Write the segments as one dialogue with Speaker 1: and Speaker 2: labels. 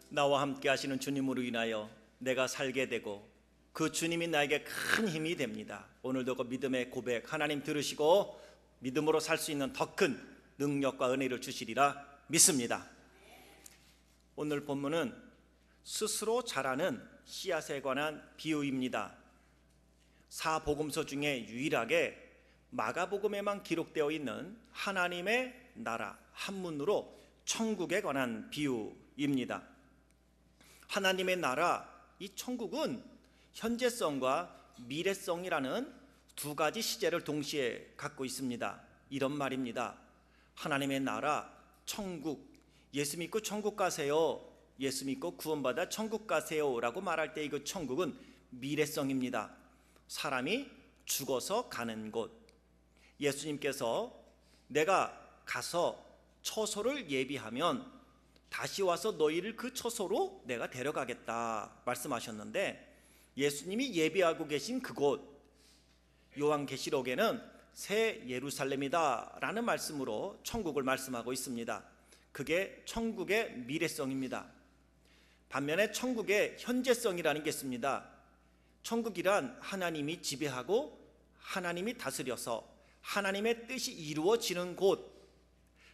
Speaker 1: 나와 함께 하시는 주님으로 인하여 내가 살게 되고 그 주님이 나에게 큰 힘이 됩니다. 오늘도 그 믿음의 고백 하나님 들으시고 믿음으로 살 수 있는 더 큰 능력과 은혜를 주시리라 믿습니다. 오늘 본문은 스스로 자라는 씨앗에 관한 비유입니다. 사복음서 중에 유일하게 마가복음에만 기록되어 있는 하나님의 나라 한문으로 천국에 관한 비유입니다. 하나님의 나라, 이 천국은 현재성과 미래성이라는 두 가지 시제를 동시에 갖고 있습니다. 이런 말입니다. 하나님의 나라, 천국, 예수 믿고 천국 가세요, 예수 믿고 구원받아 천국 가세요 라고 말할 때 이 천국은 미래성입니다. 사람이 죽어서 가는 곳. 예수님께서 내가 가서 처소를 예비하면 다시 와서 너희를 그 처소로 내가 데려가겠다 말씀하셨는데, 예수님이 예비하고 계신 그곳, 요한계시록에는 새 예루살렘이다 라는 말씀으로 천국을 말씀하고 있습니다. 그게 천국의 미래성입니다. 반면에 천국의 현재성이라는 게 있습니다. 천국이란 하나님이 지배하고 하나님이 다스려서 하나님의 뜻이 이루어지는 곳,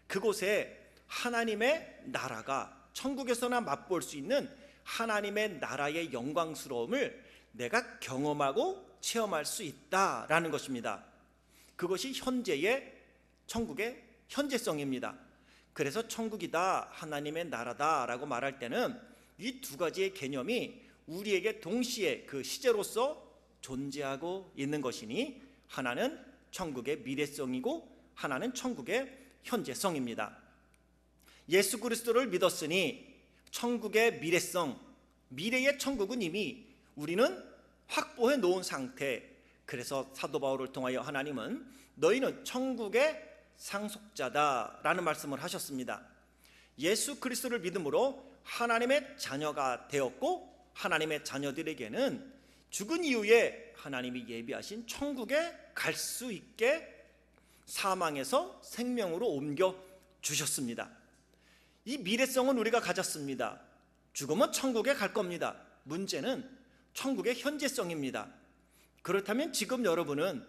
Speaker 1: 그곳에 하나님의 나라가, 천국에서나 맛볼 수 있는 하나님의 나라의 영광스러움을 내가 경험하고 체험할 수 있다라는 것입니다. 그것이 현재의 천국의 현재성입니다. 그래서 천국이다, 하나님의 나라다라고 말할 때는 이 두 가지의 개념이 우리에게 동시에 그 시제로서 존재하고 있는 것이니, 하나는 천국의 미래성이고 하나는 천국의 현재성입니다. 예수 그리스도를 믿었으니 천국의 미래성, 미래의 천국은 이미 우리는 확보해 놓은 상태. 그래서 사도 바울을 통하여 하나님은 너희는 천국의 상속자다라는 말씀을 하셨습니다. 예수 그리스도를 믿음으로 하나님의 자녀가 되었고, 하나님의 자녀들에게는 죽은 이후에 하나님이 예비하신 천국에 갈 수 있게 사망에서 생명으로 옮겨 주셨습니다. 이 미래성은 우리가 가졌습니다. 죽으면 천국에 갈 겁니다. 문제는 천국의 현재성입니다. 그렇다면 지금 여러분은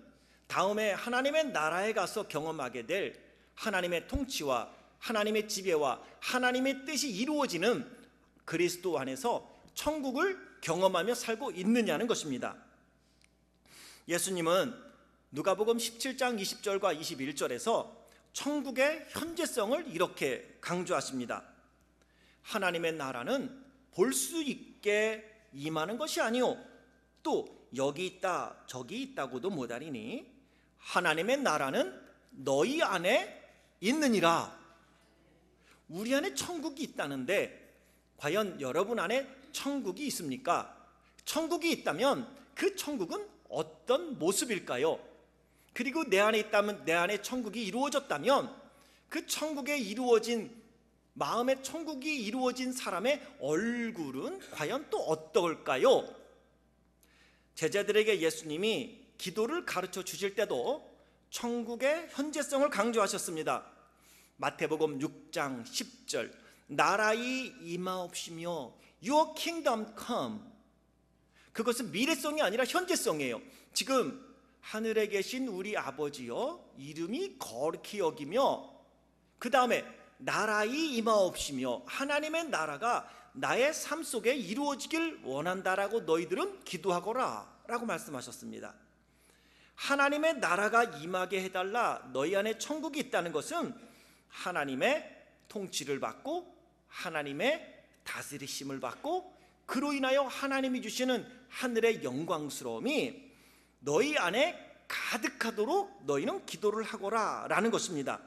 Speaker 1: 다음에 하나님의 나라에 가서 경험하게 될 하나님의 통치와 하나님의 지배와 하나님의 뜻이 이루어지는 그리스도 안에서 천국을 경험하며 살고 있느냐는 것입니다. 예수님은 누가복음 17장 20절과 21절에서 천국의 현재성을 이렇게 강조하십니다. 하나님의 나라는 볼 수 있게 임하는 것이 아니오, 또 여기 있다 저기 있다고도 못하리니 하나님의 나라는 너희 안에 있느니라. 우리 안에 천국이 있다는데 과연 여러분 안에 천국이 있습니까? 천국이 있다면 그 천국은 어떤 모습일까요? 그리고 내 안에 있다면, 내 안에 천국이 이루어졌다면 그 천국에 이루어진, 마음의 천국이 이루어진 사람의 얼굴은 과연 또 어떨까요? 제자들에게 예수님이 기도를 가르쳐 주실 때도 천국의 현재성을 강조하셨습니다. 마태복음 6장 10절, 나라의 임하옵시며 Your kingdom come. 그것은 미래성이 아니라 현재성이에요. 지금 하늘에 계신 우리 아버지여, 이름이 거룩히 여기며, 그 다음에 나라의 임하옵시며, 하나님의 나라가 나의 삶 속에 이루어지길 원한다라고 너희들은 기도하거라 라고 말씀하셨습니다. 하나님의 나라가 임하게 해달라, 너희 안에 천국이 있다는 것은 하나님의 통치를 받고 하나님의 다스리심을 받고 그로 인하여 하나님이 주시는 하늘의 영광스러움이 너희 안에 가득하도록 너희는 기도를 하거라 라는 것입니다.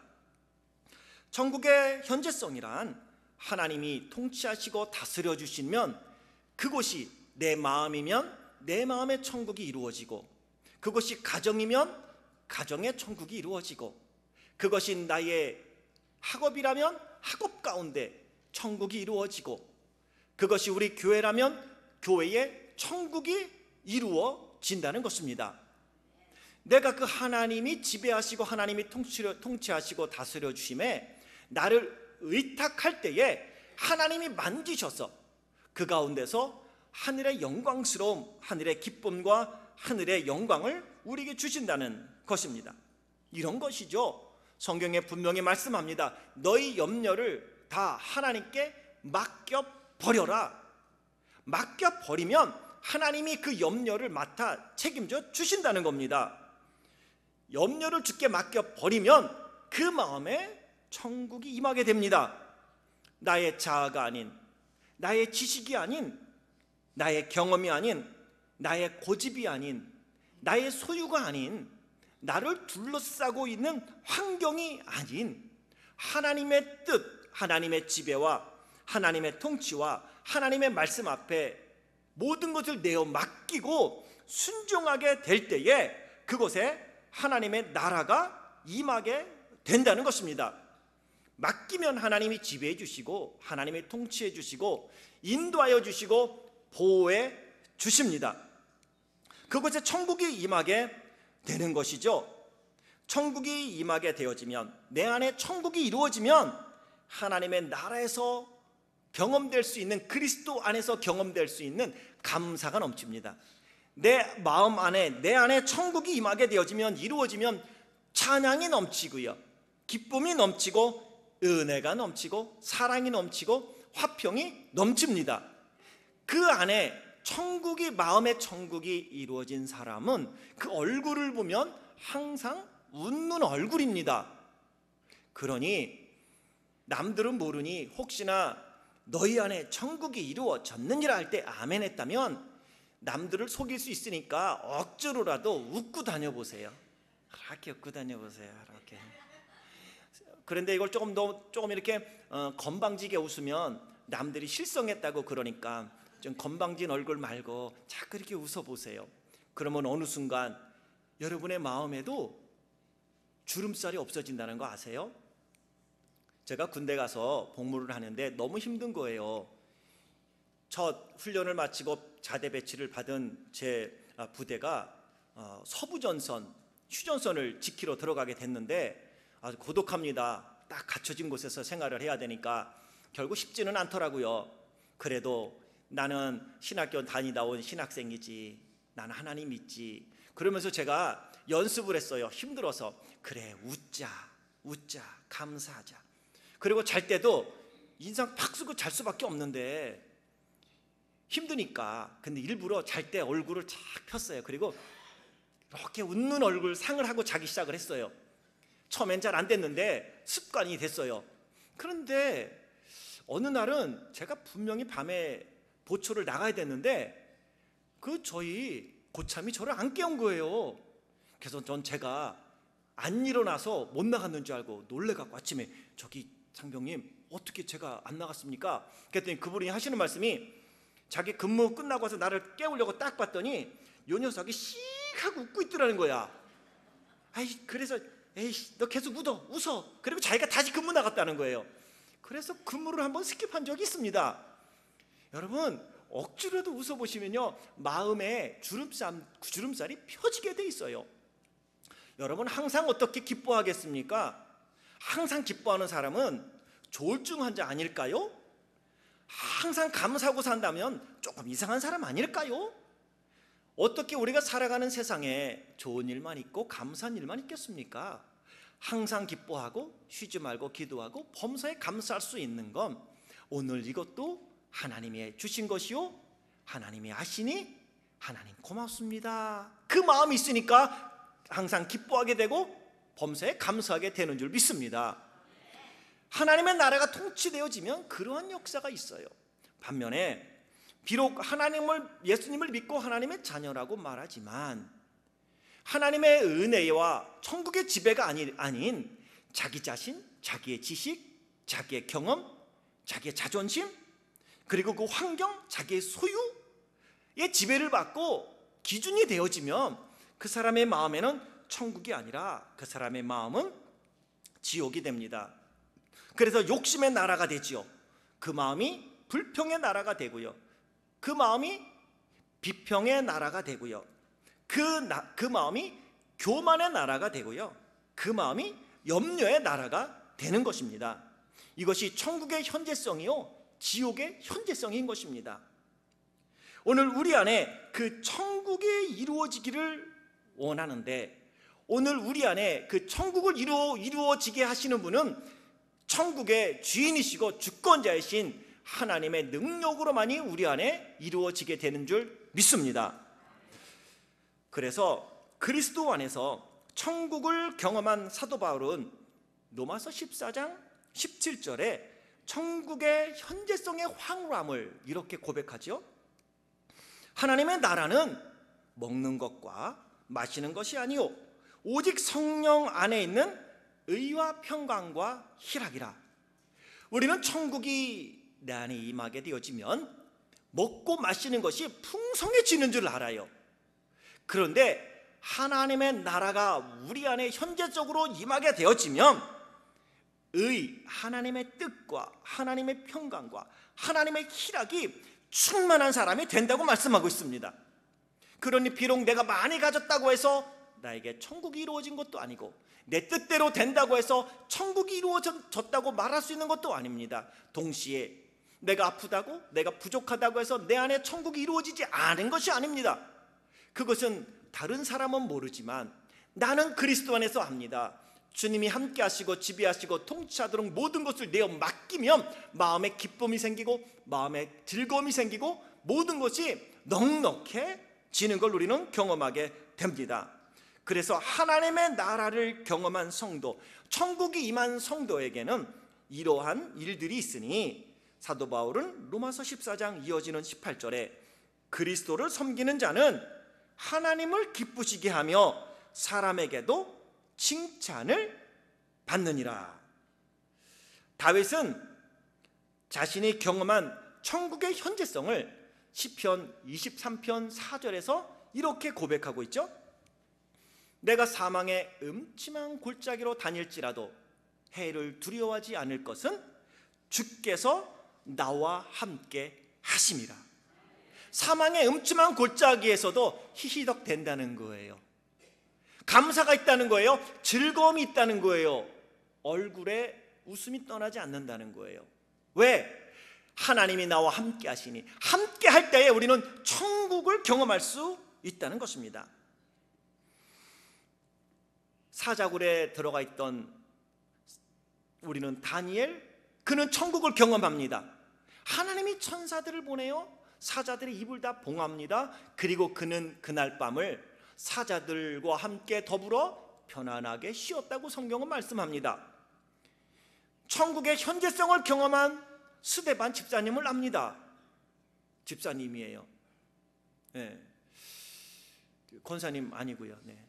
Speaker 1: 천국의 현재성이란 하나님이 통치하시고 다스려 주시면 그곳이 내 마음이면 내 마음의 천국이 이루어지고, 그것이 가정이면 가정의 천국이 이루어지고, 그것이 나의 학업이라면 학업 가운데 천국이 이루어지고, 그것이 우리 교회라면 교회의 천국이 이루어진다는 것입니다. 내가 그 하나님이 지배하시고 하나님이 통치하시고 다스려 주심에 나를 의탁할 때에 하나님이 만지셔서 그 가운데서 하늘의 영광스러움, 하늘의 기쁨과 하늘의 영광을 우리에게 주신다는 것입니다. 이런 것이죠. 성경에 분명히 말씀합니다. 너희 염려를 다 하나님께 맡겨버려라. 맡겨버리면 하나님이 그 염려를 맡아 책임져 주신다는 겁니다. 염려를 주께 맡겨버리면 그 마음에 천국이 임하게 됩니다. 나의 자아가 아닌, 나의 지식이 아닌, 나의 경험이 아닌, 나의 고집이 아닌, 나의 소유가 아닌, 나를 둘러싸고 있는 환경이 아닌 하나님의 뜻, 하나님의 지배와 하나님의 통치와 하나님의 말씀 앞에 모든 것을 내어 맡기고 순종하게 될 때에 그곳에 하나님의 나라가 임하게 된다는 것입니다. 맡기면 하나님이 지배해 주시고 하나님이 통치해 주시고 인도하여 주시고 보호해 주십니다. 그곳에 천국이 임하게 되는 것이죠. 천국이 임하게 되어지면, 내 안에 천국이 이루어지면 하나님의 나라에서 경험될 수 있는, 그리스도 안에서 경험될 수 있는 감사가 넘칩니다. 내 마음 안에, 내 안에 천국이 임하게 되어지면, 이루어지면 찬양이 넘치고요, 기쁨이 넘치고, 은혜가 넘치고, 사랑이 넘치고, 화평이 넘칩니다. 그 안에 천국이, 마음의 천국이 이루어진 사람은 그 얼굴을 보면 항상 웃는 얼굴입니다. 그러니 남들은 모르니 혹시나 너희 안에 천국이 이루어졌느니라 할 때 아멘 했다면 남들을 속일 수 있으니까 억지로라도 웃고 다녀보세요. 이렇게 웃고 다녀보세요. 이렇게. 그런데 이걸 조금 이렇게 건방지게 웃으면 남들이 실성했다고 그러니까 좀 건방진 얼굴 말고 자꾸 이렇게 웃어보세요. 그러면 어느 순간 여러분의 마음에도 주름살이 없어진다는 거 아세요? 제가 군대 가서 복무를 하는데 너무 힘든 거예요. 첫 훈련을 마치고 자대 배치를 받은 제 부대가 서부전선, 휴전선을 지키러 들어가게 됐는데 아주 고독합니다. 딱 갖춰진 곳에서 생활을 해야 되니까 결국 쉽지는 않더라고요. 그래도 나는 신학교 다니다 온 신학생이지, 나는 하나님 믿지, 그러면서 제가 연습을 했어요. 힘들어서. 그래, 웃자, 감사하자. 그리고 잘 때도 인상 팍 쓰고 잘 수밖에 없는데 힘드니까, 근데 일부러 잘 때 얼굴을 착 폈어요. 그리고 이렇게 웃는 얼굴 상을 하고 자기 시작을 했어요. 처음엔 잘 안 됐는데 습관이 됐어요. 그런데 어느 날은 제가 분명히 밤에 보초를 나가야 됐는데 저희 고참이 저를 안 깨운 거예요. 그래서 제가 안 일어나서 못 나갔는 줄 알고 놀래갖고 아침에 저기 상병님 어떻게 제가 안 나갔습니까? 그랬더니 그분이 하시는 말씀이, 자기 근무 끝나고 와서 나를 깨우려고 딱 봤더니 요 녀석이 씩 하고 웃고 있더라는 거야. 그래서 너 계속 웃어. 그리고 자기가 다시 근무 나갔다는 거예요. 그래서 근무를 한번 스킵한 적이 있습니다. 여러분, 억지로라도 웃어보시면요 마음에 주름살이 펴지게 돼 있어요. 여러분, 항상 어떻게 기뻐하겠습니까? 항상 기뻐하는 사람은 조울증 환자 아닐까요? 항상 감사하고 산다면 조금 이상한 사람 아닐까요? 어떻게 우리가 살아가는 세상에 좋은 일만 있고 감사한 일만 있겠습니까? 항상 기뻐하고 쉬지 말고 기도하고 범사에 감사할 수 있는 건 오늘 이것도 하나님이 주신 것이요, 하나님이 아시니 하나님 고맙습니다, 그 마음이 있으니까 항상 기뻐하게 되고 범사에 감사하게 되는 줄 믿습니다. 하나님의 나라가 통치되어지면 그러한 역사가 있어요. 반면에 비록 예수님을 믿고 하나님의 자녀라고 말하지만 하나님의 은혜와 천국의 지배가 아닌 자기 자신, 자기의 지식, 자기의 경험, 자기의 자존심, 그리고 그 환경, 자기의 소유의 지배를 받고 기준이 되어지면 그 사람의 마음에는 천국이 아니라 그 사람의 마음은 지옥이 됩니다. 그래서 욕심의 나라가 되지요. 그 마음이 불평의 나라가 되고요, 그 마음이 비평의 나라가 되고요, 그 마음이 교만의 나라가 되고요, 그 마음이 염려의 나라가 되는 것입니다. 이것이 천국의 현재성이요 지옥의 현재성인 것입니다. 오늘 우리 안에 그 천국이 이루어지기를 원하는데, 오늘 우리 안에 그 천국을 이루어지게 하시는 분은 천국의 주인이시고 주권자이신 하나님의 능력으로만이 우리 안에 이루어지게 되는 줄 믿습니다. 그래서 그리스도 안에서 천국을 경험한 사도 바울은 로마서 14장 17절에 천국의 현재성의 황홀함을 이렇게 고백하죠. 하나님의 나라는 먹는 것과 마시는 것이 아니요 오직 성령 안에 있는 의와 평강과 희락이라. 우리는 천국이 내 안에 임하게 되어지면 먹고 마시는 것이 풍성해지는 줄 알아요. 그런데 하나님의 나라가 우리 안에 현재적으로 임하게 되어지면 하나님의 뜻과 하나님의 평강과 하나님의 희락이 충만한 사람이 된다고 말씀하고 있습니다. 그러니 비록 내가 많이 가졌다고 해서 나에게 천국이 이루어진 것도 아니고, 내 뜻대로 된다고 해서 천국이 이루어졌다고 말할 수 있는 것도 아닙니다. 동시에 내가 아프다고, 내가 부족하다고 해서 내 안에 천국이 이루어지지 않은 것이 아닙니다. 그것은 다른 사람은 모르지만 나는 그리스도 안에서 압니다. 주님이 함께 하시고 지배하시고 통치하도록 모든 것을 내어 맡기면 마음에 기쁨이 생기고 마음에 즐거움이 생기고 모든 것이 넉넉해지는 걸 우리는 경험하게 됩니다. 그래서 하나님의 나라를 경험한 성도, 천국이 임한 성도에게는 이러한 일들이 있으니 사도 바울은 로마서 14장 이어지는 18절에 그리스도를 섬기는 자는 하나님을 기쁘시게 하며 사람에게도 칭찬을 받느니라. 다윗은 자신이 경험한 천국의 현재성을 시편 23편 4절에서 이렇게 고백하고 있죠. 내가 사망의 음침한 골짜기로 다닐지라도 해를 두려워하지 않을 것은 주께서 나와 함께 하심이라. 사망의 음침한 골짜기에서도 히히덕 된다는 거예요. 감사가 있다는 거예요. 즐거움이 있다는 거예요. 얼굴에 웃음이 떠나지 않는다는 거예요. 왜? 하나님이 나와 함께 하시니, 함께 할 때에 우리는 천국을 경험할 수 있다는 것입니다. 사자굴에 들어가 있던 우리는 다니엘, 그는 천국을 경험합니다. 하나님이 천사들을 보내요. 사자들의 입을 다 봉합니다. 그리고 그는 그날 밤을 사자들과 함께 더불어 편안하게 쉬었다고 성경은 말씀합니다. 천국의 현재성을 경험한 스데반 집사님을 압니다. 집사님이에요. 네. 권사님 아니고요. 네.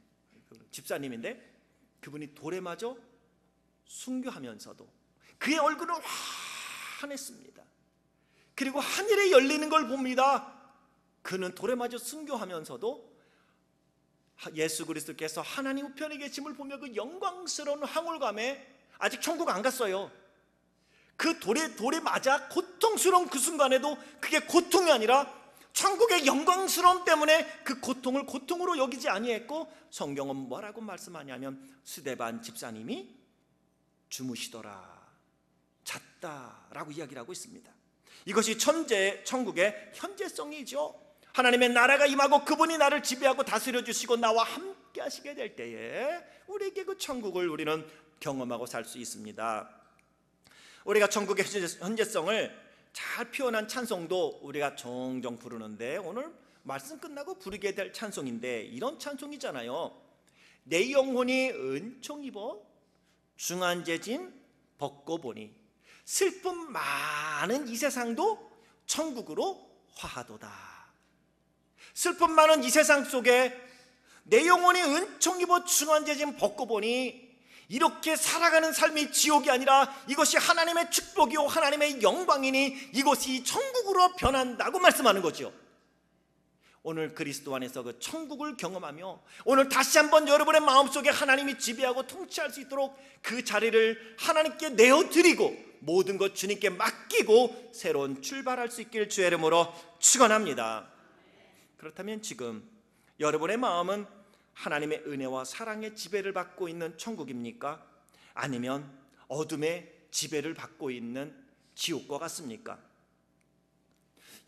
Speaker 1: 집사님인데 그분이 돌에 맞아 순교하면서도 그의 얼굴은 환했습니다. 그리고 하늘에 열리는 걸 봅니다. 그는 돌에 맞아 순교하면서도 예수 그리스도께서 하나님 우편에 계심을 보며 그 영광스러운 황홀감에, 아직 천국 안 갔어요. 그 돌에 맞아 고통스러운 그 순간에도 그게 고통이 아니라 천국의 영광스러움 때문에 그 고통을 고통으로 여기지 아니했고, 성경은 뭐라고 말씀하냐면 스데반 집사님이 주무시더라, 잤다라고 이야기를 하고 있습니다. 이것이 천국의 현재성이죠. 하나님의 나라가 임하고 그분이 나를 지배하고 다스려 주시고 나와 함께 하시게 될 때에 우리에게 그 천국을 우리는 경험하고 살 수 있습니다. 우리가 천국의 현재성을 잘 표현한 찬송도 우리가 종종 부르는데, 오늘 말씀 끝나고 부르게 될 찬송인데 이런 찬송이잖아요. 내 영혼이 은총 입어 중한 재짐 벗고 보니 슬픔 많은 이 세상도 천국으로 화하도다. 슬픔 많은 이 세상 속에 내 영혼이 은총 입어 중한 재짐 벗고 보니 이렇게 살아가는 삶이 지옥이 아니라 이것이 하나님의 축복이요 하나님의 영광이니 이것이 천국으로 변한다고 말씀하는 거죠. 오늘 그리스도 안에서 그 천국을 경험하며 오늘 다시 한번 여러분의 마음속에 하나님이 지배하고 통치할 수 있도록 그 자리를 하나님께 내어드리고 모든 것 주님께 맡기고 새로운 출발할 수 있길 주의 이름으로 축원합니다. 그렇다면 지금 여러분의 마음은 하나님의 은혜와 사랑의 지배를 받고 있는 천국입니까? 아니면 어둠의 지배를 받고 있는 지옥과 같습니까?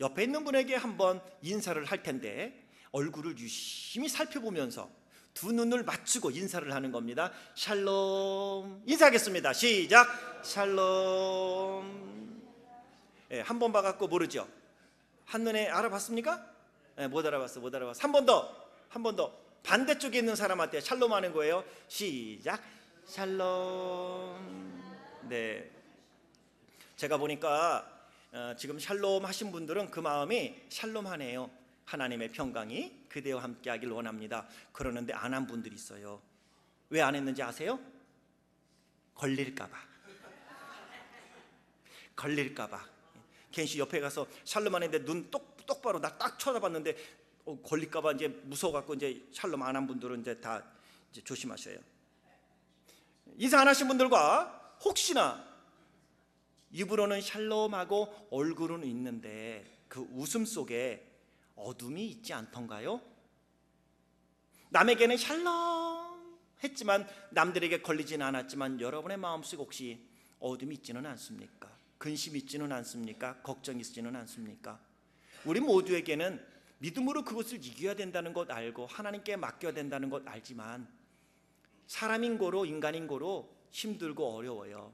Speaker 1: 옆에 있는 분에게 한번 인사를 할 텐데 얼굴을 유심히 살펴보면서 두 눈을 맞추고 인사를 하는 겁니다. 샬롬. 인사하겠습니다. 시작. 샬롬. 한 번 봐갖고 모르죠? 한눈에 알아봤습니까? 못 알아봤어. 한 번 더. 반대쪽에 있는 사람한테 샬롬 하는 거예요. 시작. 샬롬. 네. 제가 보니까 지금 샬롬 하신 분들은 그 마음이 샬롬하네요. 하나님의 평강이 그대와 함께 하길 원합니다. 그러는데 안 한 분들이 있어요. 왜 안 했는지 아세요? 걸릴까 봐. 켄시 옆에 가서 샬롬 하는데 눈 똑바로 나 딱 쳐다봤는데 걸릴까 봐 이제 무서워갖고 이제 샬롬 안 한 분들은 이제 다 이제 조심하셔요. 인사 안 하신 분들과 혹시나 입으로는 샬롬하고 얼굴은 있는데 그 웃음 속에 어둠이 있지 않던가요? 남에게는 샬롬 했지만 남들에게 걸리지는 않았지만 여러분의 마음속에 혹시 어둠이 있지는 않습니까? 근심이 있지는 않습니까? 걱정이 있지는 않습니까? 우리 모두에게는 믿음으로 그것을 이겨야 된다는 것 알고 하나님께 맡겨야 된다는 것 알지만 사람인 고로 인간인 고로 힘들고 어려워요.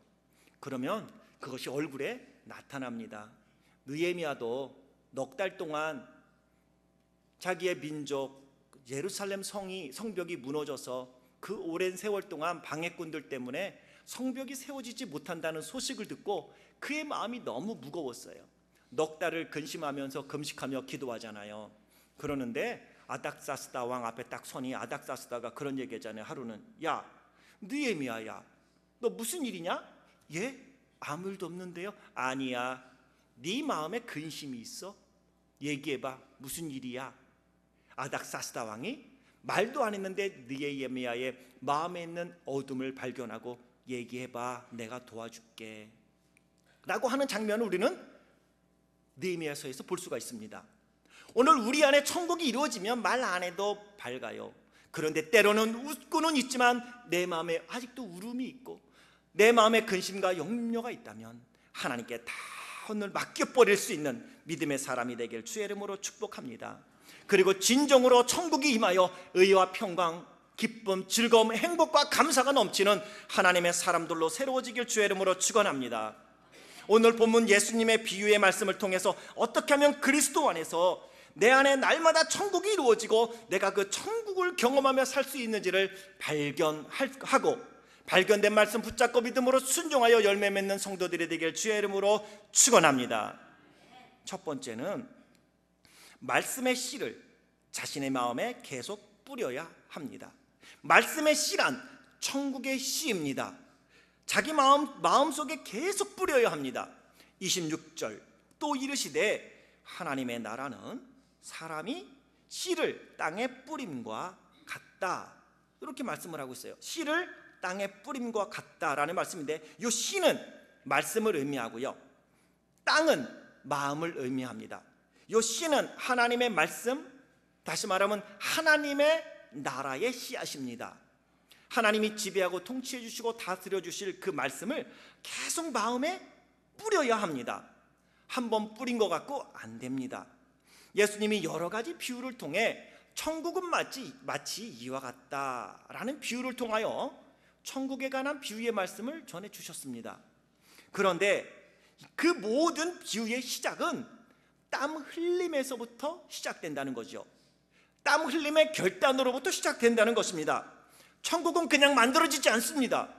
Speaker 1: 그러면 그것이 얼굴에 나타납니다. 느헤미야도 넉 달 동안 자기의 민족 예루살렘 성벽이 무너져서 그 오랜 세월 동안 방해꾼들 때문에 성벽이 세워지지 못한다는 소식을 듣고 그의 마음이 너무 무거웠어요. 넉 달을 근심하면서 금식하며 기도하잖아요. 그러는데 아닥사스다 왕 앞에 딱 서니 아닥사스다가 그런 얘기하잖아요. 하루는 야 느헤미야야 너 무슨 일이냐? 예? 아무 일도 없는데요. 아니야 네 마음에 근심이 있어? 얘기해봐. 무슨 일이야? 아닥사스다 왕이 말도 안 했는데 느헤미야의 마음에 있는 어둠을 발견하고 얘기해봐. 내가 도와줄게 라고 하는 장면을 우리는 느헤미야서에서 볼 수가 있습니다. 오늘 우리 안에 천국이 이루어지면 말 안 해도 밝아요. 그런데 때로는 웃고는 있지만 내 마음에 아직도 울음이 있고 내 마음에 근심과 염려가 있다면 하나님께 다 오늘 맡겨버릴 수 있는 믿음의 사람이 되길 주의 이름으로 축복합니다. 그리고 진정으로 천국이 임하여 의와 평강, 기쁨, 즐거움, 행복과 감사가 넘치는 하나님의 사람들로 새로워지길 주의 이름으로 축원합니다. 오늘 본문 예수님의 비유의 말씀을 통해서 어떻게 하면 그리스도 안에서 내 안에 날마다 천국이 이루어지고 내가 그 천국을 경험하며 살 수 있는지를 발견하고 발견된 말씀 붙잡고 믿음으로 순종하여 열매 맺는 성도들이 되길 주의 이름으로 축원합니다. 첫 번째는 말씀의 씨를 자신의 마음에 계속 뿌려야 합니다. 말씀의 씨란 천국의 씨입니다. 자기 마음속에 계속 뿌려야 합니다. 26절 또 이르시되 하나님의 나라는 사람이 씨를 땅에 뿌림과 같다 이렇게 말씀을 하고 있어요. 씨를 땅에 뿌림과 같다라는 말씀인데 이 씨는 말씀을 의미하고요 땅은 마음을 의미합니다. 이 씨는 하나님의 말씀, 다시 말하면 하나님의 나라의 씨앗입니다. 하나님이 지배하고 통치해 주시고 다스려 주실 그 말씀을 계속 마음에 뿌려야 합니다. 한번 뿌린 것 같고 안 됩니다. 예수님이 여러 가지 비유를 통해 천국은 마치 이와 같다라는 비유를 통하여 천국에 관한 비유의 말씀을 전해주셨습니다. 그런데 그 모든 비유의 시작은 땀 흘림에서부터 시작된다는 거죠. 땀 흘림의 결단으로부터 시작된다는 것입니다. 천국은 그냥 만들어지지 않습니다.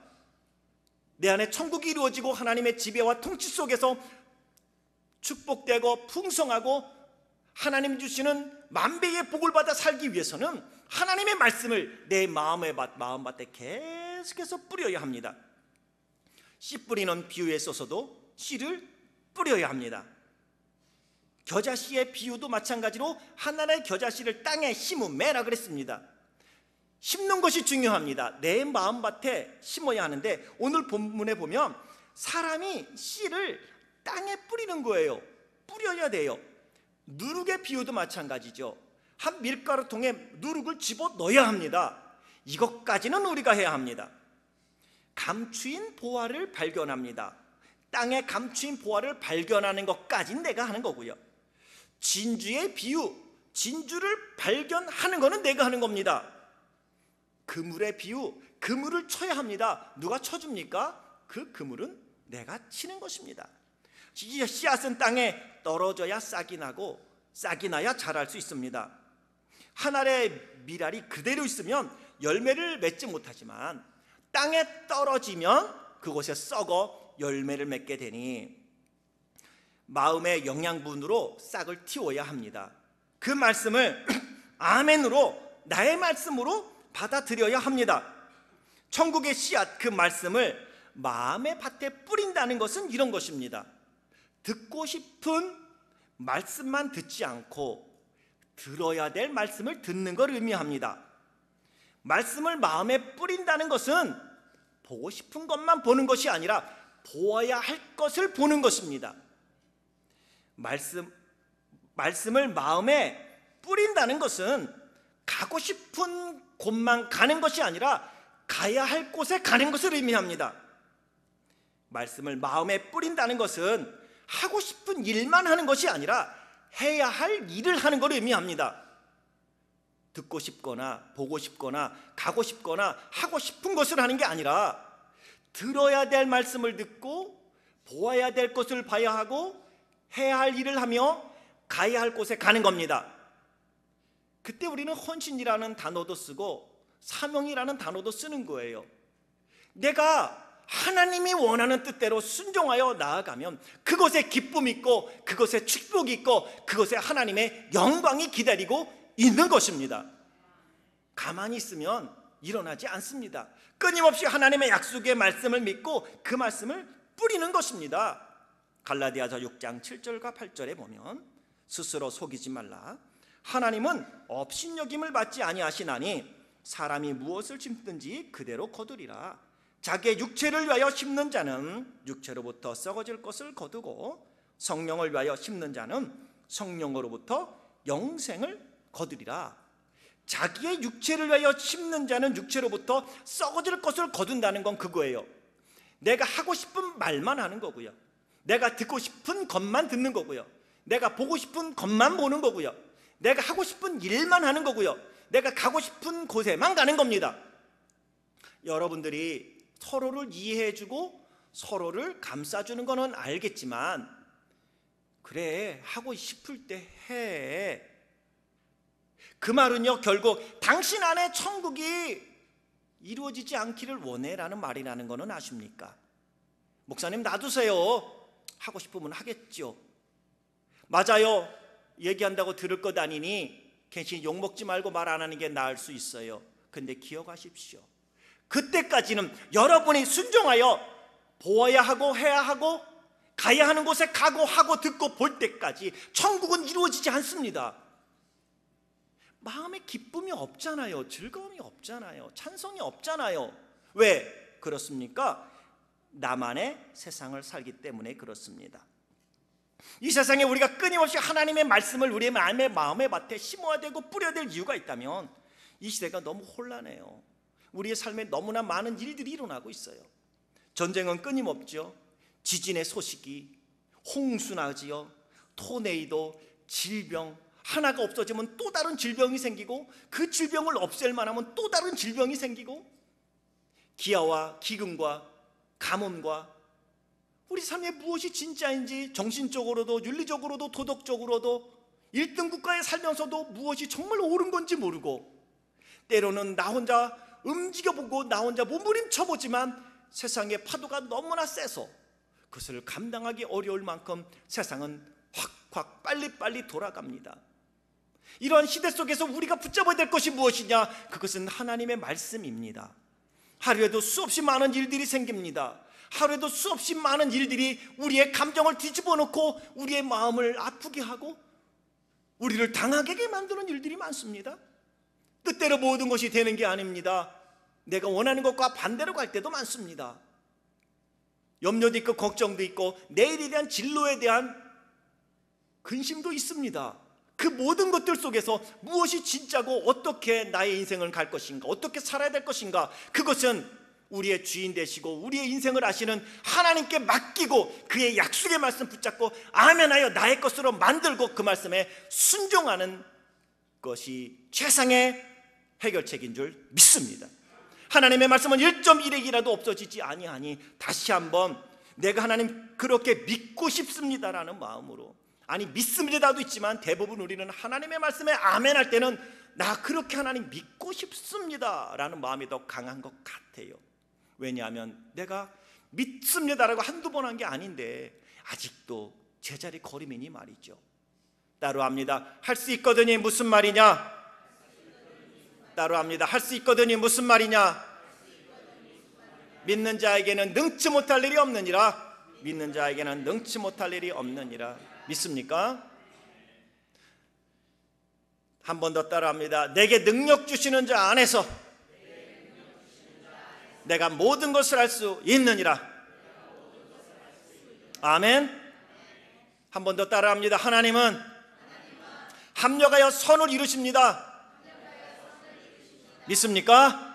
Speaker 1: 내 안에 천국이 이루어지고 하나님의 지배와 통치 속에서 축복되고 풍성하고 하나님 주시는 만배의 복을 받아 살기 위해서는 하나님의 말씀을 내 마음밭에 계속해서 뿌려야 합니다. 씨 뿌리는 비유에 있어서도 씨를 뿌려야 합니다. 겨자씨의 비유도 마찬가지로 하나님의 겨자씨를 땅에 심으매라 그랬습니다. 심는 것이 중요합니다. 내 마음밭에 심어야 하는데 오늘 본문에 보면 사람이 씨를 땅에 뿌리는 거예요. 뿌려야 돼요. 누룩의 비유도 마찬가지죠. 한 밀가루통에 누룩을 집어 넣어야 합니다. 이것까지는 우리가 해야 합니다. 감추인 보화를 발견합니다. 땅에 감추인 보화를 발견하는 것까지는 내가 하는 거고요. 진주의 비유, 진주를 발견하는 거는 내가 하는 겁니다. 그물의 비유, 그물을 쳐야 합니다. 누가 쳐줍니까? 그 그물은 내가 치는 것입니다. 씨앗은 땅에 떨어져야 싹이 나고 싹이 나야 자랄 수 있습니다. 한 알의 밀알이 그대로 있으면 열매를 맺지 못하지만 땅에 떨어지면 그곳에 썩어 열매를 맺게 되니 마음의 영양분으로 싹을 틔워야 합니다. 그 말씀을 아멘으로, 나의 말씀으로 받아들여야 합니다. 천국의 씨앗, 그 말씀을 마음의 밭에 뿌린다는 것은 이런 것입니다. 듣고 싶은 말씀만 듣지 않고 들어야 될 말씀을 듣는 걸 의미합니다. 말씀을 마음에 뿌린다는 것은 보고 싶은 것만 보는 것이 아니라 보아야 할 것을 보는 것입니다. 말씀을 마음에 뿌린다는 것은 가고 싶은 곳만 가는 것이 아니라 가야 할 곳에 가는 것을 의미합니다. 말씀을 마음에 뿌린다는 것은 하고 싶은 일만 하는 것이 아니라 해야 할 일을 하는 걸 의미합니다. 듣고 싶거나 보고 싶거나 가고 싶거나 하고 싶은 것을 하는 게 아니라 들어야 될 말씀을 듣고 보아야 될 것을 봐야 하고 해야 할 일을 하며 가야 할 곳에 가는 겁니다. 그때 우리는 헌신이라는 단어도 쓰고 사명이라는 단어도 쓰는 거예요. 내가 하나님이 원하는 뜻대로 순종하여 나아가면 그곳에 기쁨이 있고 그곳에 축복이 있고 그곳에 하나님의 영광이 기다리고 있는 것입니다. 가만히 있으면 일어나지 않습니다. 끊임없이 하나님의 약속의 말씀을 믿고 그 말씀을 뿌리는 것입니다. 갈라디아서 6장 7절과 8절에 보면 스스로 속이지 말라. 하나님은 업신여김을 받지 아니하시나니 사람이 무엇을 심든지 그대로 거두리라. 자기의 육체를 위하여 심는 자는 육체로부터 썩어질 것을 거두고 성령을 위하여 심는 자는 성령으로부터 영생을 거두리라. 자기의 육체를 위하여 심는 자는 육체로부터 썩어질 것을 거둔다는 건 그거예요. 내가 하고 싶은 말만 하는 거고요. 내가 듣고 싶은 것만 듣는 거고요. 내가 보고 싶은 것만 보는 거고요. 내가 하고 싶은 일만 하는 거고요. 내가 가고 싶은 곳에만 가는 겁니다. 여러분들이 서로를 이해해주고 서로를 감싸주는 거는 알겠지만 그래, 하고 싶을 때 해. 그 말은요, 결국 당신 안에 천국이 이루어지지 않기를 원해라는 말이라는 거는 아십니까? 목사님 놔두세요. 하고 싶으면 하겠죠. 맞아요. 얘기한다고 들을 것 아니니 괜히 욕먹지 말고 말 안 하는 게 나을 수 있어요. 근데 기억하십시오. 그때까지는 여러분이 순종하여 보아야 하고 해야 하고 가야 하는 곳에 가고 하고 듣고 볼 때까지 천국은 이루어지지 않습니다. 마음에 기쁨이 없잖아요. 즐거움이 없잖아요. 찬성이 없잖아요. 왜 그렇습니까? 나만의 세상을 살기 때문에 그렇습니다. 이 세상에 우리가 끊임없이 하나님의 말씀을 우리의 마음의 밭에 심어야 되고 뿌려야 될 이유가 있다면 이 시대가 너무 혼란해요. 우리의 삶에 너무나 많은 일들이 일어나고 있어요. 전쟁은 끊임없죠. 지진의 소식이, 홍수나지요, 토네이도, 질병, 하나가 없어지면 또 다른 질병이 생기고 그 질병을 없앨 만하면 또 다른 질병이 생기고 기아와 기근과 가뭄과 우리 삶에 무엇이 진짜인지 정신적으로도 윤리적으로도 도덕적으로도 1등 국가에 살면서도 무엇이 정말 옳은 건지 모르고 때로는 나 혼자 움직여보고 나 혼자 몸부림쳐보지만 세상의 파도가 너무나 세서 그것을 감당하기 어려울 만큼 세상은 확확 빨리빨리 돌아갑니다. 이러한 시대 속에서 우리가 붙잡아야 될 것이 무엇이냐? 그것은 하나님의 말씀입니다. 하루에도 수없이 많은 일들이 생깁니다. 하루에도 수없이 많은 일들이 우리의 감정을 뒤집어 놓고 우리의 마음을 아프게 하고 우리를 당하게 만드는 일들이 많습니다. 뜻대로 모든 것이 되는 게 아닙니다. 내가 원하는 것과 반대로 갈 때도 많습니다. 염려도 있고 걱정도 있고 내일에 대한 진로에 대한 근심도 있습니다. 그 모든 것들 속에서 무엇이 진짜고 어떻게 나의 인생을 갈 것인가, 어떻게 살아야 될 것인가, 그것은 우리의 주인 되시고 우리의 인생을 아시는 하나님께 맡기고 그의 약속의 말씀 붙잡고 아멘하여 나의 것으로 만들고 그 말씀에 순종하는 것이 최상의 해결책인 줄 믿습니다. 하나님의 말씀은 1.1핵이라도 없어지지 아니하니 다시 한번 내가 하나님 그렇게 믿고 싶습니다라는 마음으로, 아니 믿습니다도 있지만 대부분 우리는 하나님의 말씀에 아멘할 때는 나 그렇게 하나님 믿고 싶습니다라는 마음이 더 강한 것 같아요. 왜냐하면 내가 믿습니다라고 한두 번 한 게 아닌데 아직도 제자리 걸음이니 말이죠. 따로 합니다. 할 수 있거든이 무슨 말이냐? 따로 합니다. 할 수 있거든이 무슨 말이냐? 믿는 자에게는 능치 못할 일이 없느니라. 믿는 자에게는 능치 못할 일이 없느니라. 믿습니까? 한 번 더 따라합니다. 내게 능력 주시는 자 안에서 내가 모든 것을 할 수 있느니라. 아멘. 한 번 더 따라합니다. 하나님은 합력하여 선을 이루십니다. 믿습니까?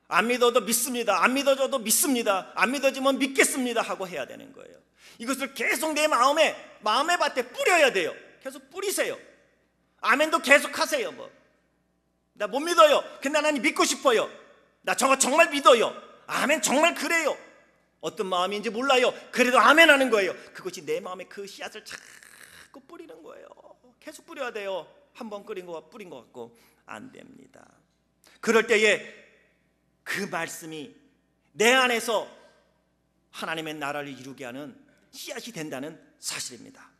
Speaker 1: 안 믿어도 믿습니다. 안 믿어져도 믿습니다. 안 믿어지면 믿겠습니다 하고 해야 되는 거예요. 이것을 계속 내 마음에 밭에 뿌려야 돼요. 계속 뿌리세요. 아멘도 계속 하세요. 나 못 믿어요. 근데 하나님 믿고 싶어요. 나 저거 정말 믿어요. 아멘 정말 그래요. 어떤 마음인지 몰라요. 그래도 아멘 하는 거예요. 그것이 내 마음에 그 씨앗을 자꾸 뿌리는 거예요. 계속 뿌려야 돼요. 한 번 뿌린 것 같고 안 됩니다. 그럴 때에 그 말씀이 내 안에서 하나님의 나라를 이루게 하는 씨앗이 된다는 사실입니다.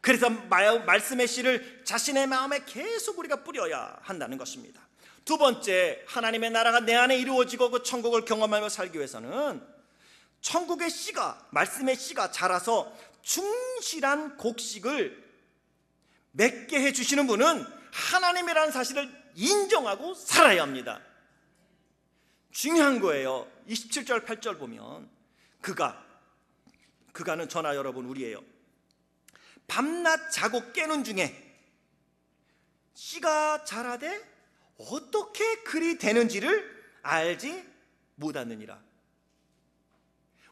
Speaker 1: 그래서 말씀의 씨를 자신의 마음에 계속 우리가 뿌려야 한다는 것입니다. 두 번째, 하나님의 나라가 내 안에 이루어지고 그 천국을 경험하며 살기 위해서는 천국의 씨가, 말씀의 씨가 자라서 충실한 곡식을 맺게 해주시는 분은 하나님이라는 사실을 인정하고 살아야 합니다. 중요한 거예요. 27절 8절 보면 그가는 저나 여러분 우리예요. 밤낮 자고 깨는 중에 씨가 자라되 어떻게 그리 되는지를 알지 못하느니라.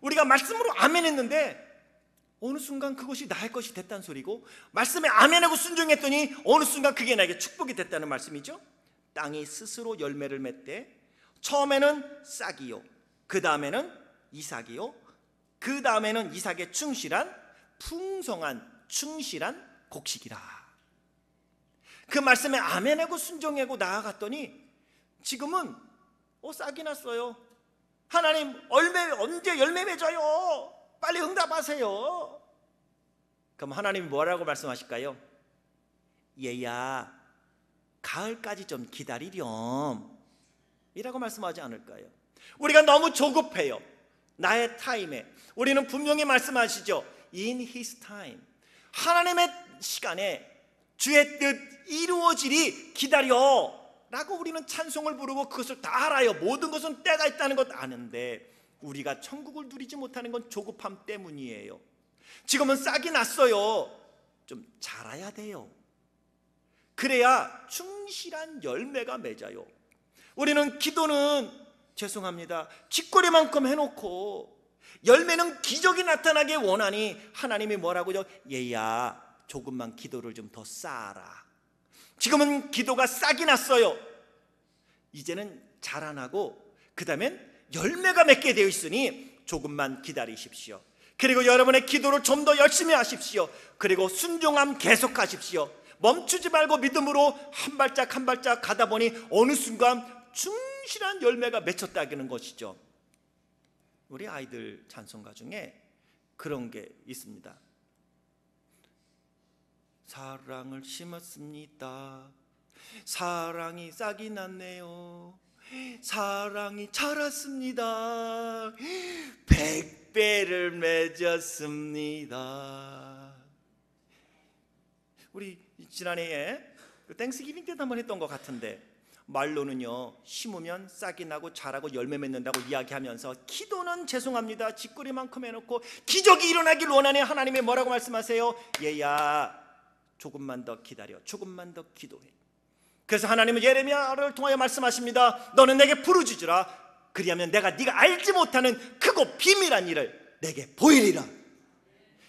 Speaker 1: 우리가 말씀으로 아멘했는데 어느 순간 그것이 나의 것이 됐다는 소리고, 말씀에 아멘하고 순종했더니 어느 순간 그게 나에게 축복이 됐다는 말씀이죠. 땅이 스스로 열매를 맺되 처음에는 싹이요, 그 다음에는 이삭이요, 그 다음에는 이삭의 충실한 풍성한 충실한 곡식이라. 그 말씀에 아멘하고 순종하고 나아갔더니 지금은 싹이 났어요. 하나님 언제 열매 맺어요? 빨리 응답하세요. 그럼 하나님이 뭐라고 말씀하실까요? 얘야 가을까지 좀 기다리렴 이라고 말씀하지 않을까요? 우리가 너무 조급해요. 나의 타임에. 우리는 분명히 말씀하시죠. In His time. 하나님의 시간에 주의 뜻 이루어지리 기다려 라고 우리는 찬송을 부르고 그것을 다 알아요. 모든 것은 때가 있다는 것 아는데 우리가 천국을 누리지 못하는 건 조급함 때문이에요. 지금은 싹이 났어요. 좀 자라야 돼요. 그래야 충실한 열매가 맺어요. 우리는 기도는 죄송합니다, 쥐꼬리만큼 해놓고 열매는 기적이 나타나게 원하니 하나님이 뭐라고요? 얘야 조금만 기도를 좀 더 쌓아라. 지금은 기도가 싹이 났어요. 이제는 자라나고 그 다음엔 열매가 맺게 되어 있으니 조금만 기다리십시오. 그리고 여러분의 기도를 좀 더 열심히 하십시오. 그리고 순종함 계속하십시오. 멈추지 말고 믿음으로 한 발짝 한 발짝 가다 보니 어느 순간 충실한 열매가 맺혔다는 것이죠. 우리 아이들 찬송가 중에 그런 게 있습니다. 사랑을 심었습니다. 사랑이 싹이 났네요. 사랑이 자랐습니다. 100배를 맺었습니다. 우리 지난해에 땡스기빙 때도 한번 했던 것 같은데, 말로는요 심으면 싹이 나고 자라고 열매 맺는다고 이야기하면서 기도는 죄송합니다 쥐꼬리만큼 해놓고 기적이 일어나길 원하니 하나님이 뭐라고 말씀하세요? 얘야 조금만 더 기다려, 조금만 더 기도해. 그래서 하나님은 예레미야를 통하여 말씀하십니다. 너는 내게 부르짖으라. 그리하면 내가 네가 알지 못하는 크고 비밀한 일을 내게 보이리라.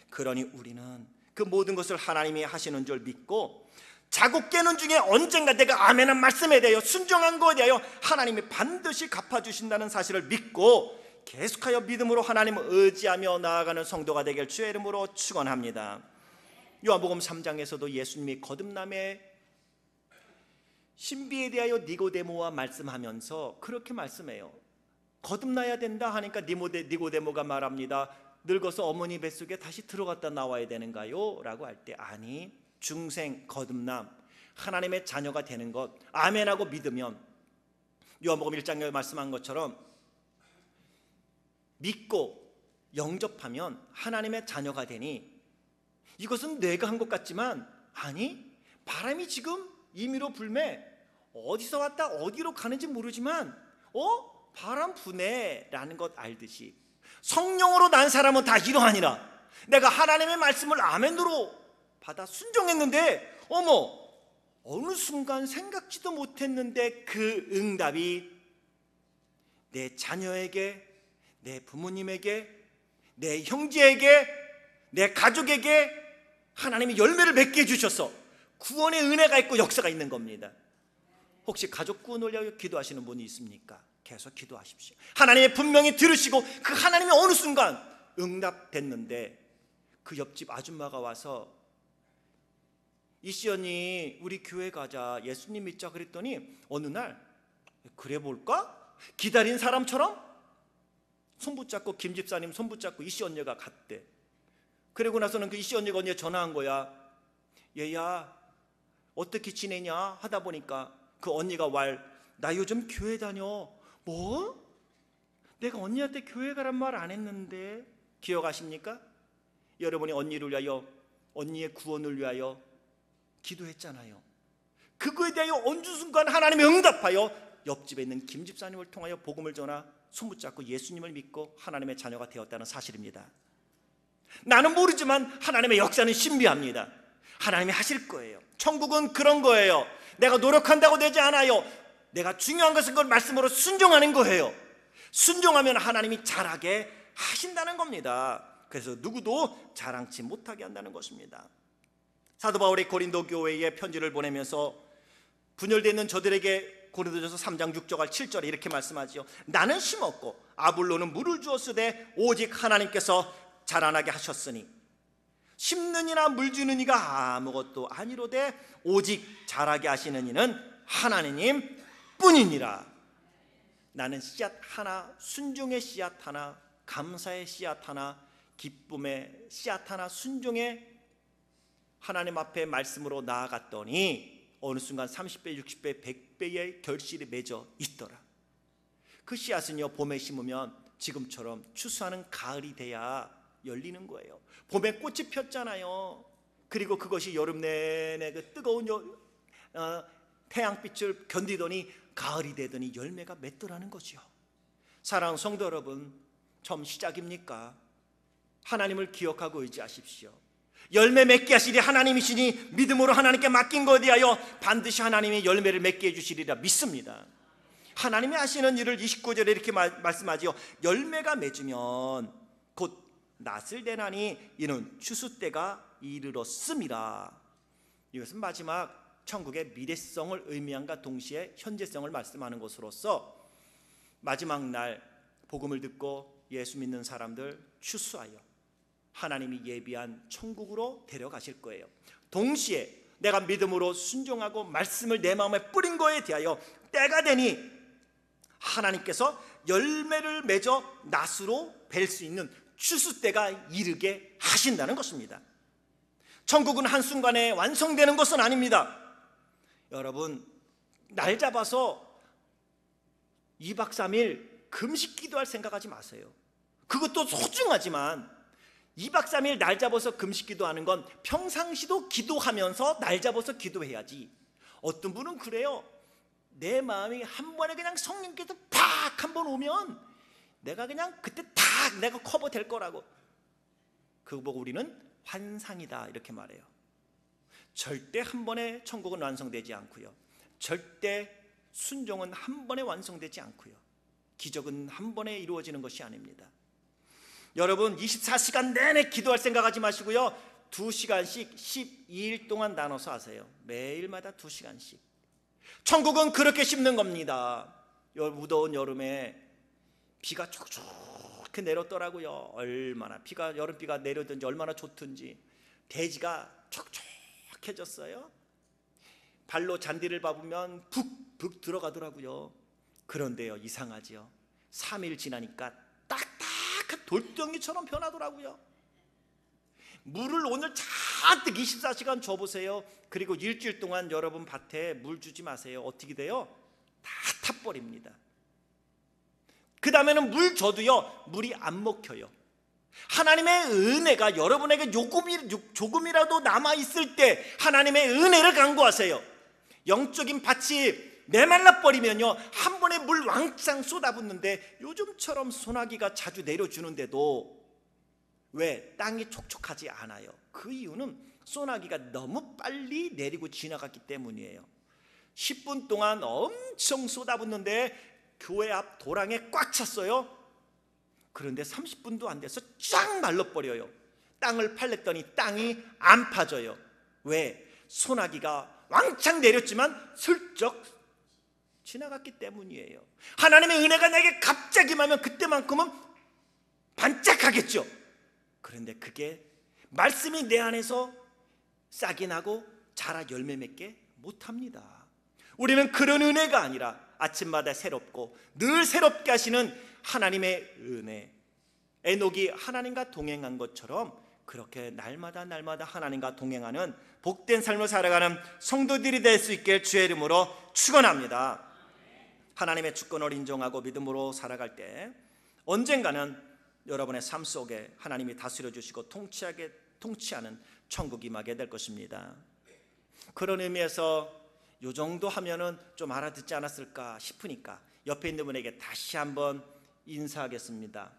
Speaker 1: 그러니 우리는 그 모든 것을 하나님이 하시는 줄 믿고 자고 깨는 중에 언젠가 내가 아멘한 말씀에 대하여 순종한 것에 대하여 하나님이 반드시 갚아주신다는 사실을 믿고 계속하여 믿음으로 하나님을 의지하며 나아가는 성도가 되길 주의 이름으로 축원합니다. 요한복음 3장에서도 예수님이 거듭남의 신비에 대하여 니고데모와 말씀하면서 그렇게 말씀해요. 거듭나야 된다 하니까 니고데모가 말합니다. 늙어서 어머니 뱃속에 다시 들어갔다 나와야 되는가요? 라고 할 때 아니, 중생 거듭남, 하나님의 자녀가 되는 것 아멘하고 믿으면 요한복음 1장에 말씀한 것처럼 믿고 영접하면 하나님의 자녀가 되니 이것은 내가 한 것 같지만 아니, 바람이 지금 임의로 불매 어디서 왔다 어디로 가는지 모르지만 바람 부네 라는 것 알듯이 성령으로 난 사람은 다 이러하니라. 내가 하나님의 말씀을 아멘으로 받아 순종했는데 어느 순간 생각지도 못했는데 그 응답이 내 자녀에게, 내 부모님에게, 내 형제에게, 내 가족에게 하나님이 열매를 맺게 해주셔서 구원의 은혜가 있고 역사가 있는 겁니다. 혹시 가족 구원을 위하여 기도하시는 분이 있습니까? 계속 기도하십시오. 하나님이 분명히 들으시고 그 하나님이 어느 순간 응답됐는데 그 옆집 아줌마가 와서 이씨 언니 우리 교회 가자, 예수님 믿자 그랬더니 어느 날 그래 볼까? 기다린 사람처럼 손붙잡고 김 집사님 손붙잡고 이씨 언니가 갔대. 그러고 나서는 그 이씨 언니가 언니에 전화한 거야. 얘야 어떻게 지내냐 하다 보니까 그 언니가 나 요즘 교회 다녀. 뭐? 내가 언니한테 교회 가란 말 안 했는데. 기억하십니까? 여러분이 언니를 위하여, 언니의 구원을 위하여 기도했잖아요. 그거에 대하여 어느 순간 하나님이 응답하여 옆집에 있는 김 집사님을 통하여 복음을 전하 손붙잡고 예수님을 믿고 하나님의 자녀가 되었다는 사실입니다. 나는 모르지만 하나님의 역사는 신비합니다. 하나님이 하실 거예요. 천국은 그런 거예요. 내가 노력한다고 되지 않아요. 내가 중요한 것은 그걸 말씀으로 순종하는 거예요. 순종하면 하나님이 잘하게 하신다는 겁니다. 그래서 누구도 자랑치 못하게 한다는 것입니다. 사도 바울이 고린도 교회에 편지를 보내면서 분열되어 있는 저들에게 고린도전서 3장 6절 7절에 이렇게 말씀하지요. 나는 심었고 아볼로는 물을 주었으되 오직 하나님께서 자라나게 하셨으니 심는 이나 물 주는 이가 아무것도 아니로되 오직 자라게 하시는 이는 하나님 뿐이니라. 나는 씨앗 하나, 순종의 씨앗 하나, 감사의 씨앗 하나, 기쁨의 씨앗 하나, 순종의 하나님 앞에 말씀으로 나아갔더니 어느 순간 30배, 60배, 100배의 결실이 맺어 있더라. 그 씨앗은요 봄에 심으면 지금처럼 추수하는 가을이 돼야 열리는 거예요. 봄에 꽃이 폈잖아요. 그리고 그것이 여름 내내 그 뜨거운 태양빛을 견디더니 가을이 되더니 열매가 맺더라는 거죠. 사랑하는 성도 여러분, 처음 시작입니까? 하나님을 기억하고 의지하십시오. 열매 맺게 하시리 하나님이시니 믿음으로 하나님께 맡긴 것에 대하여 반드시 하나님이 열매를 맺게 해주시리라 믿습니다. 하나님이 하시는 일을 29절에 이렇게 말씀하지요. 열매가 맺으면 곧 낫을 대나니 이는 추수 때가 이르렀음이라. 이것은 마지막 천국의 미래성을 의미함과 동시에 현재성을 말씀하는 것으로서 마지막 날 복음을 듣고 예수 믿는 사람들 추수하여 하나님이 예비한 천국으로 데려가실 거예요. 동시에 내가 믿음으로 순종하고 말씀을 내 마음에 뿌린 거에 대하여 때가 되니 하나님께서 열매를 맺어 낫으로 뵐 수 있는 추수 때가 이르게 하신다는 것입니다. 천국은 한순간에 완성되는 것은 아닙니다. 여러분, 날 잡아서 2박 3일 금식 기도할 생각하지 마세요. 그것도 소중하지만 2박 3일 날 잡아서 금식 기도하는 건 평상시도 기도하면서 날 잡아서 기도해야지. 어떤 분은 그래요. 내 마음이 한 번에 그냥 성령께서 팍 한 번 오면 내가 그냥 그때 딱 내가 커버 될 거라고. 그거 보고 우리는 환상이다 이렇게 말해요. 절대 한 번에 천국은 완성되지 않고요. 절대 순종은 한 번에 완성되지 않고요. 기적은 한 번에 이루어지는 것이 아닙니다. 여러분 24시간 내내 기도할 생각하지 마시고요, 2시간씩 12일 동안 나눠서 하세요. 매일마다 2시간씩. 천국은 그렇게 씹는 겁니다. 무더운 여름에 비가 촉촉히 내렸더라고요. 얼마나 비가, 여름비가 내려든지 얼마나 좋든지 대지가 촉촉해졌어요. 발로 잔디를 밟으면 푹푹 들어가더라고요. 그런데요, 이상하지요. 3일 지나니까 딱딱한 돌덩이처럼 변하더라고요. 물을 오늘 잔뜩 24시간 줘보세요. 그리고 일주일 동안 여러분 밭에 물 주지 마세요. 어떻게 돼요? 다 타버립니다. 그 다음에는 물 줘도요, 물이 안 먹혀요. 하나님의 은혜가 여러분에게 조금이라도 남아있을 때 하나님의 은혜를 간구하세요. 영적인 밭이 메말라 버리면요, 한 번에 물 왕창 쏟아붓는데 요즘처럼 소나기가 자주 내려주는데도 왜 땅이 촉촉하지 않아요? 그 이유는 소나기가 너무 빨리 내리고 지나갔기 때문이에요. 10분 동안 엄청 쏟아붓는데 교회 앞 도랑에 꽉 찼어요. 그런데 30분도 안 돼서 쫙 말라버려요. 땅을 팔랬더니 땅이 안 파져요. 왜? 소나기가 왕창 내렸지만 슬쩍 지나갔기 때문이에요. 하나님의 은혜가 내게 갑자기 임하면 그때만큼은 반짝하겠죠. 그런데 그게 말씀이 내 안에서 싹이 나고 자라 열매 맺게 못합니다. 우리는 그런 은혜가 아니라 아침마다 새롭고 늘 새롭게 하시는 하나님의 은혜, 에녹이 하나님과 동행한 것처럼 그렇게 날마다 하나님과 동행하는 복된 삶을 살아가는 성도들이 될 수 있길 주의 이름으로 축원합니다. 하나님의 주권을 인정하고 믿음으로 살아갈 때 언젠가는 여러분의 삶 속에 하나님이 다스려 주시고 통치하는 천국이 임하게 될 것입니다. 그런 의미에서 이 정도 하면은 좀 알아듣지 않았을까 싶으니까 옆에 있는 분에게 다시 한번 인사하겠습니다.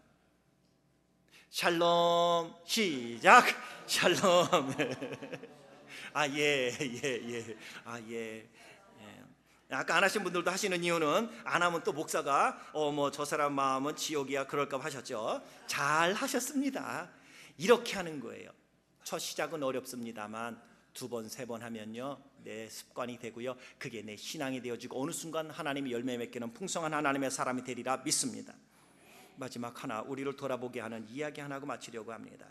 Speaker 1: 샬롬. 시작. 샬롬. 아까 안 하신 분들도 하시는 이유는 안 하면 또 목사가 저 사람 마음은 지옥이야 그럴까 하셨죠. 잘 하셨습니다. 이렇게 하는 거예요. 첫 시작은 어렵습니다만 2번, 3번 하면요, 내 습관이 되고요, 그게 내 신앙이 되어지고 어느 순간 하나님이 열매 맺기는 풍성한 하나님의 사람이 되리라 믿습니다. 마지막 하나, 우리를 돌아보게 하는 이야기 하나 하고 마치려고 합니다.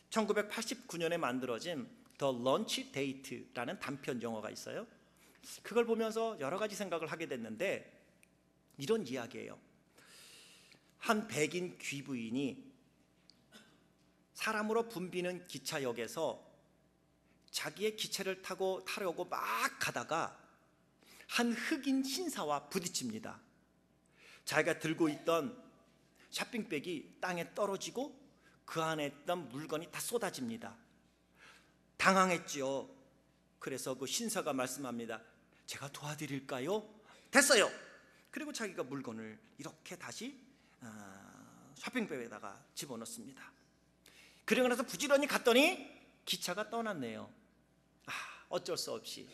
Speaker 1: 1989년에 만들어진 The Lunch Date라는 단편 영화가 있어요. 그걸 보면서 여러 가지 생각을 하게 됐는데 이런 이야기예요. 한 백인 귀부인이 사람으로 붐비는 기차역에서 자기의 기차를 타려고 막 가다가 한 흑인 신사와 부딪힙니다. 자기가 들고 있던 쇼핑백이 땅에 떨어지고 그 안에 있던 물건이 다 쏟아집니다. 당황했지요. 그래서 그 신사가 말씀합니다. 제가 도와드릴까요? 됐어요. 그리고 자기가 물건을 이렇게 다시 쇼핑백에다가 집어넣습니다. 그리고 나서 부지런히 갔더니 기차가 떠났네요. 어쩔 수 없이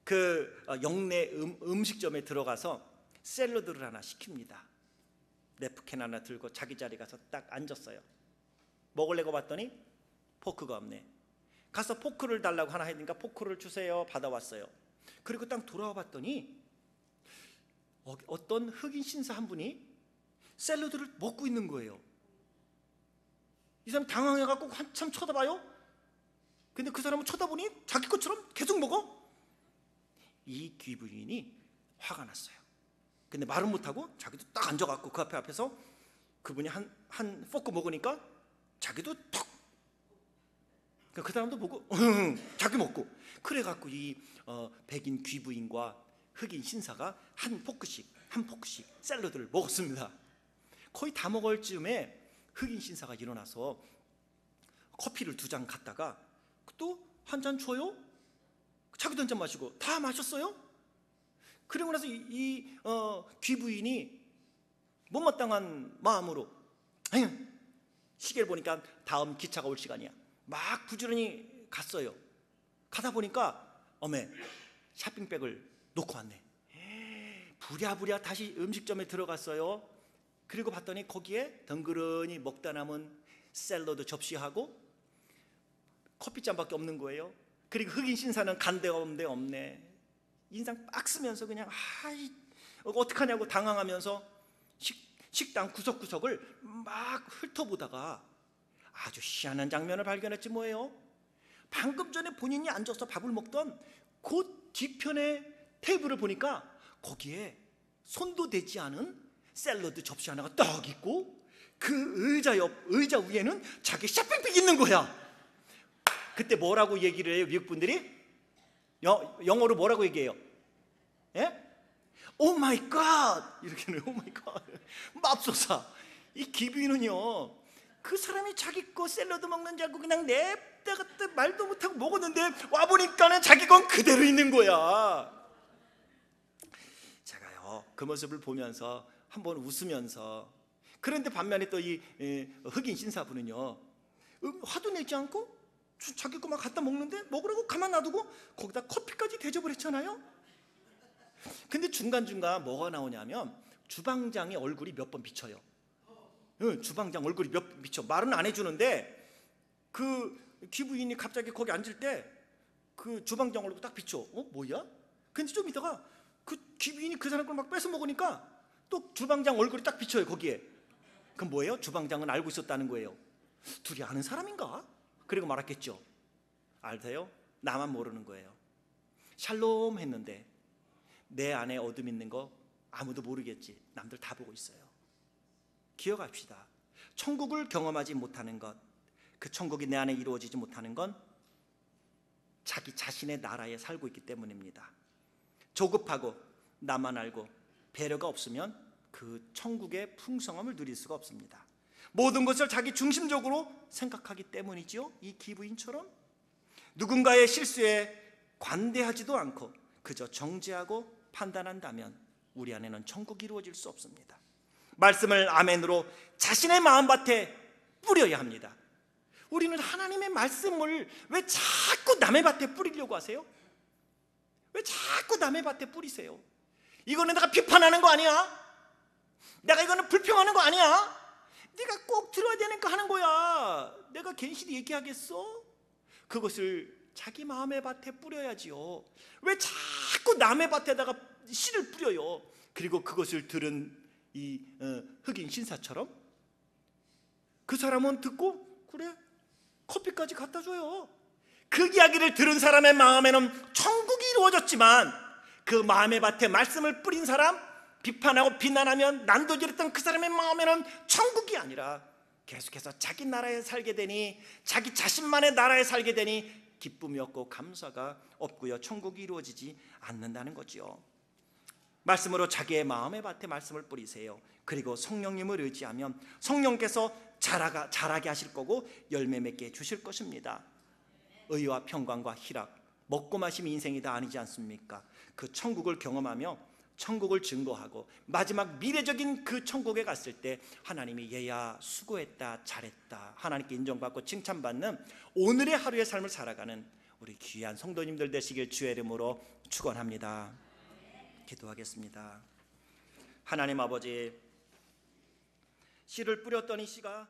Speaker 1: 그 영내 음식점에 들어가서 샐러드를 하나 시킵니다. 냅킨 하나 들고 자기 자리 가서 딱 앉았어요. 먹으려고 봤더니 포크가 없네. 가서 포크를 달라고 하나 하니까 포크를 주세요. 받아왔어요. 그리고 딱 돌아와 봤더니 어떤 흑인 신사 한 분이 샐러드를 먹고 있는 거예요. 이 사람 당황해갖고 한참 쳐다봐요. 근데 그 사람은 쳐다보니 자기 것처럼 계속 먹어. 이 귀부인이 화가 났어요. 근데 말은 못하고 자기도 딱 앉아갖고 그 앞에서 그분이 한 포크 먹으니까 자기도 턱. 그 사람도 보고 자기 먹고. 그래갖고 이 백인 귀부인과 흑인 신사가 한 포크씩 샐러드를 먹었습니다. 거의 다 먹을 즈음에 흑인 신사가 일어나서 커피를 2잔 갖다가 또 한 잔 줘요? 자기도 한 잔 마시고 다 마셨어요? 그리고 나서 이 귀부인이 못마땅한 마음으로 시계를 보니까 다음 기차가 올 시간이야. 막 부지런히 갔어요. 가다 보니까 쇼핑백을 놓고 왔네. 부랴부랴 다시 음식점에 들어갔어요. 그리고 봤더니 거기에 덩그러니 먹다 남은 샐러드 접시하고 커피잔밖에 없는 거예요. 그리고 흑인 신사는 간데 없네. 인상 빡 쓰면서 그냥 어떡하냐고 당황하면서 식당 구석구석을 막 훑어보다가 아주 희한한 장면을 발견했지 뭐예요. 방금 전에 본인이 앉아서 밥을 먹던 그 뒤편의 테이블을 보니까 거기에 손도 대지 않은 샐러드 접시 하나가 딱 있고 그 의자 위에는 자기 샤핑팩이 있는 거야. 그때 뭐라고 얘기를 해요? 미국 분들이 영어로 뭐라고 얘기해요? 예? 오 마이 갓! 이렇게는 오 마이 갓. 맙소사. 이 기부인은요, 그 사람이 자기 거 샐러드 먹는 줄 알고 그냥 냅다가 말도 못하고 먹었는데 와보니까는 자기 건 그대로 있는 거야. 제가요, 그 모습을 보면서 한번 웃으면서, 그런데 반면에 또 이 흑인 신사분은요, 화도 내지 않고 자기 거 막 갖다 먹는데 먹으라고 가만 놔두고 거기다 커피까지 대접을 했잖아요. 근데 중간중간 뭐가 나오냐면 주방장의 얼굴이 몇 번 비쳐요. 주방장 얼굴이 몇 번 비쳐. 말은 안 해주는데 그 기부인이 갑자기 거기 앉을 때 그 주방장 얼굴이 딱 비쳐. 뭐야? 근데 좀 이따가 그 기부인이 그 사람 걸 막 뺏어 먹으니까 또 주방장 얼굴이 딱 비쳐요 거기에. 그럼 뭐예요? 주방장은 알고 있었다는 거예요. 둘이 아는 사람인가? 그리고 말았겠죠. 알세요? 나만 모르는 거예요. 샬롬 했는데 내 안에 어둠 있는 거 아무도 모르겠지. 남들 다 보고 있어요. 기억합시다. 천국을 경험하지 못하는 것, 그 천국이 내 안에 이루어지지 못하는 건 자기 자신의 나라에 살고 있기 때문입니다. 조급하고 나만 알고 배려가 없으면 그 천국의 풍성함을 누릴 수가 없습니다. 모든 것을 자기 중심적으로 생각하기 때문이죠. 이 기부인처럼 누군가의 실수에 관대하지도 않고 그저 정죄하고 판단한다면 우리 안에는 천국이 이루어질 수 없습니다. 말씀을 아멘으로 자신의 마음밭에 뿌려야 합니다. 우리는 하나님의 말씀을 왜 자꾸 남의 밭에 뿌리려고 하세요? 왜 자꾸 남의 밭에 뿌리세요? 이거는 내가 비판하는 거 아니야? 내가 이거는 불평하는 거 아니야? 네가 꼭 들어야 되니까 하는 거야. 내가 괜시리 얘기하겠어? 그것을 자기 마음의 밭에 뿌려야지요. 왜 자꾸 남의 밭에다가 씨를 뿌려요? 그리고 그것을 들은 이 흑인 신사처럼 그 사람은 듣고 그래 커피까지 갖다 줘요. 그 이야기를 들은 사람의 마음에는 천국이 이루어졌지만 그 마음의 밭에 말씀을 뿌린 사람, 비판하고 비난하면 난도질했던 그 사람의 마음에는 천국이 아니라 계속해서 자기 나라에 살게 되니, 자기 자신만의 나라에 살게 되니 기쁨이 없고 감사가 없고요, 천국이 이루어지지 않는다는 거지요. 말씀으로 자기의 마음의 밭에 말씀을 뿌리세요. 그리고 성령님을 의지하면 성령께서 자라게 하실 거고 열매 맺게 해주실 것입니다. 의와 평강과 희락, 먹고 마심이 인생이다 아니지 않습니까? 그 천국을 경험하며 천국을 증거하고 마지막 미래적인 그 천국에 갔을 때 하나님이 얘야 수고했다 잘했다 하나님께 인정받고 칭찬받는 오늘의 하루의 삶을 살아가는 우리 귀한 성도님들 되시길 주의 이름으로 축원합니다. 기도하겠습니다. 하나님 아버지, 씨를 뿌렸더니 씨가